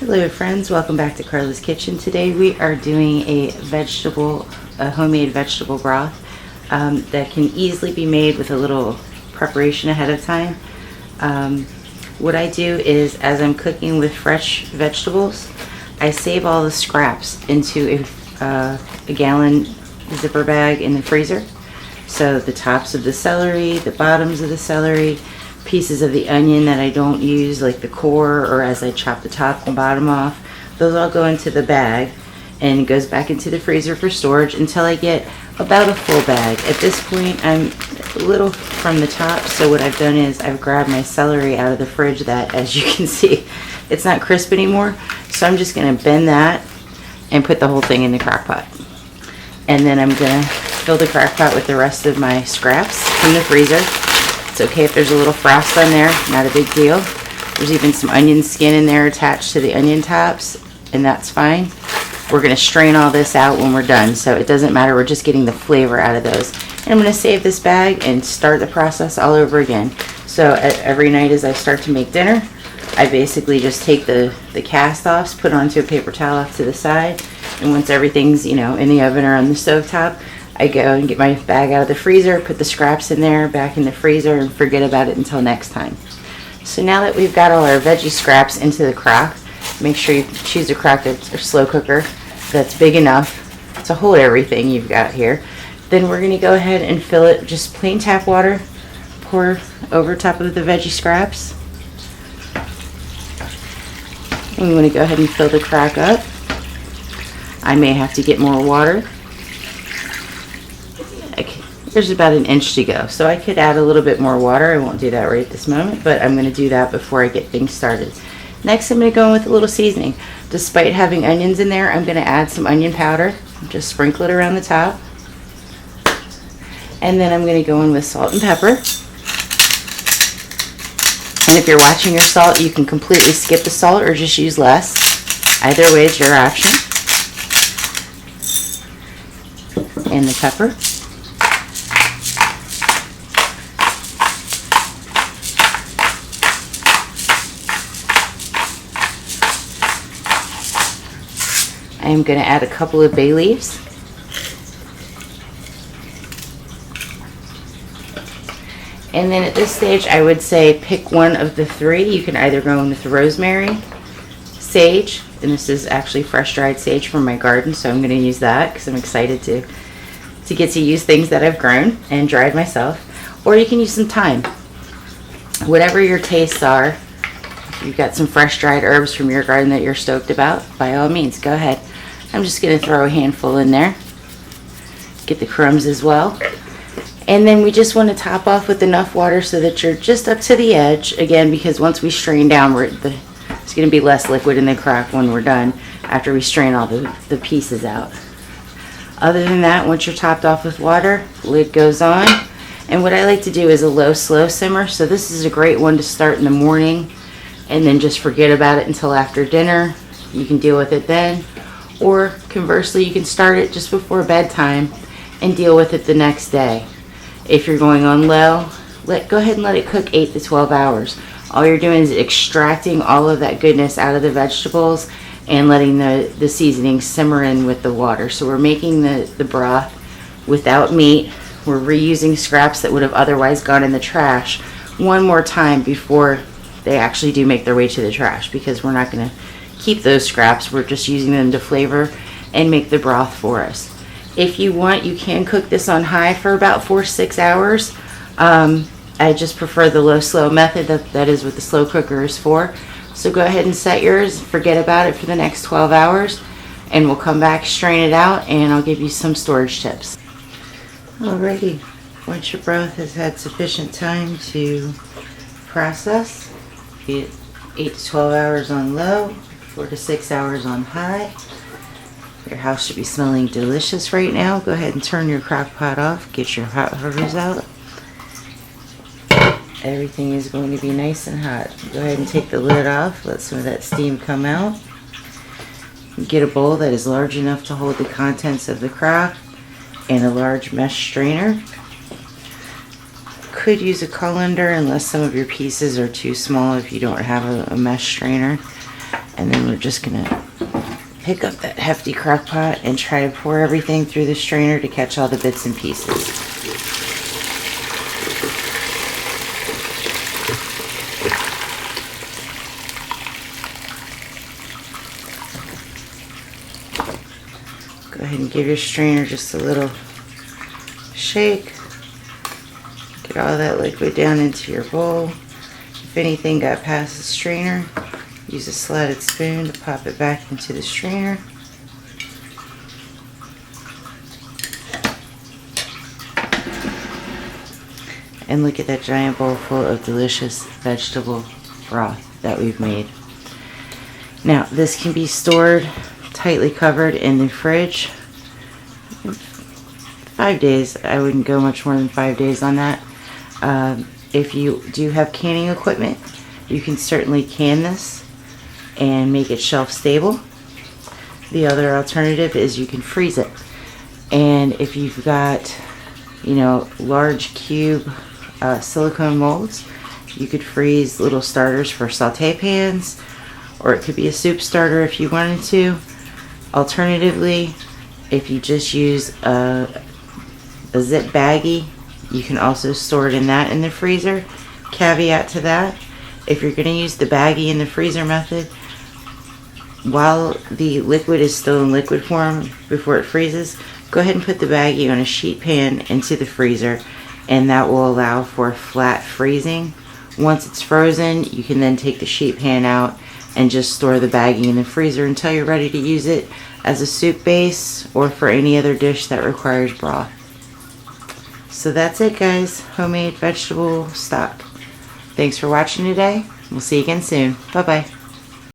Hello friends, welcome back to Carla's Kitchen. Today we are doing a homemade vegetable broth that can easily be made with a little preparation ahead of time. What I do is, as I'm cooking with fresh vegetables, I save all the scraps into a gallon zipper bag in the freezer. So the tops of the celery, the bottoms of the celery, pieces of the onion that I don't use, like the core, or as I chop the top and bottom off, those all go into the bag and it goes back into the freezer for storage until I get about a full bag. At this point, I'm a little from the top, so what I've done is I've grabbed my celery out of the fridge that, as you can see, it's not crisp anymore. So I'm just going to bend that and put the whole thing in the crock pot. And then I'm going to fill the crock pot with the rest of my scraps from the freezer. It's okay if there's a little frost on there, not a big deal. There's even some onion skin in there attached to the onion tops, and that's fine. We're going to strain all this out when we're done, so it doesn't matter, we're just getting the flavor out of those. And I'm going to save this bag and start the process all over again. So every night as I start to make dinner, I basically just take the cast offs, put onto a paper towel off to the side, and once everything's, in the oven or on the stovetop, I go and get my bag out of the freezer, put the scraps in there, back in the freezer, and forget about it until next time. So now that we've got all our veggie scraps into the crock, make sure you choose a crock that's a slow cooker that's big enough to hold everything you've got here. Then we're going to go ahead and fill it, just plain tap water, pour over top of the veggie scraps. And we want to go ahead and fill the crock up. I may have to get more water. There's about an inch to go, so I could add a little bit more water. I won't do that right at this moment, but I'm going to do that before I get things started. Next, I'm going to go in with a little seasoning. Despite having onions in there, I'm going to add some onion powder. Just sprinkle it around the top. And then I'm going to go in with salt and pepper. And if you're watching your salt, you can completely skip the salt or just use less. Either way, it's your option. And the pepper. I'm going to add a couple of bay leaves. And then at this stage, I would say pick one of the three. You can either go in with rosemary, sage, and this is actually fresh dried sage from my garden, so I'm going to use that because I'm excited to get to use things that I've grown and dried myself. Or you can use some thyme. Whatever your tastes are, if you've got some fresh dried herbs from your garden that you're stoked about, by all means, go ahead. I'm just going to throw a handful in there. Get the crumbs as well. And then we just want to top off with enough water so that you're just up to the edge. Again, because once we strain down, it's going to be less liquid in the crock when we're done, after we strain all the pieces out. Other than that, once you're topped off with water, lid goes on. And what I like to do is a low, slow simmer. So this is a great one to start in the morning and then just forget about it until after dinner. You can deal with it then. Or conversely, you can start it just before bedtime and deal with it the next day. If you're going on low, go ahead and let it cook 8 to 12 hours. All you're doing is extracting all of that goodness out of the vegetables and letting the seasoning simmer in with the water. So we're making the broth without meat. We're reusing scraps that would have otherwise gone in the trash one more time before they actually do make their way to the trash, because we're not going to keep those scraps. We're just using them to flavor and make the broth for us. If you want, you can cook this on high for about 4 to 6 hours. I just prefer the low slow method. That is what the slow cooker is for. So go ahead and set yours, forget about it for the next 12 hours, and we'll come back, strain it out, and I'll give you some storage tips. Alrighty, once your broth has had sufficient time to process, be it 8 to 12 hours on low, 4 to 6 hours on high. Your house should be smelling delicious right now. Go ahead and turn your crock pot off. Get your hot hose out. Everything is going to be nice and hot. Go ahead and take the lid off. Let some of that steam come out. Get a bowl that is large enough to hold the contents of the crock and a large mesh strainer. Could use a colander unless some of your pieces are too small if you don't have a mesh strainer. And then we're just gonna pick up that hefty crock pot and try to pour everything through the strainer to catch all the bits and pieces. Go ahead and give your strainer just a little shake. Get all that liquid down into your bowl. If anything got past the strainer, use a slatted spoon to pop it back into the strainer. And look at that giant bowl full of delicious vegetable broth that we've made. Now, this can be stored tightly covered in the fridge. 5 days. I wouldn't go much more than 5 days on that. If you do have canning equipment, you can certainly can this and make it shelf stable. The other alternative is you can freeze it. And if you've got, large cube silicone molds, you could freeze little starters for saute pans, or it could be a soup starter if you wanted to. Alternatively, if you just use a zip baggie, you can also store it in that in the freezer. Caveat to that, if you're going to use the baggie in the freezer method, while the liquid is still in liquid form before it freezes, go ahead and put the baggie on a sheet pan into the freezer, and that will allow for flat freezing. Once it's frozen, you can then take the sheet pan out and just store the baggie in the freezer until you're ready to use it as a soup base or for any other dish that requires broth. So that's it, guys. Homemade vegetable stock. Thanks for watching today. We'll see you again soon. Bye-bye.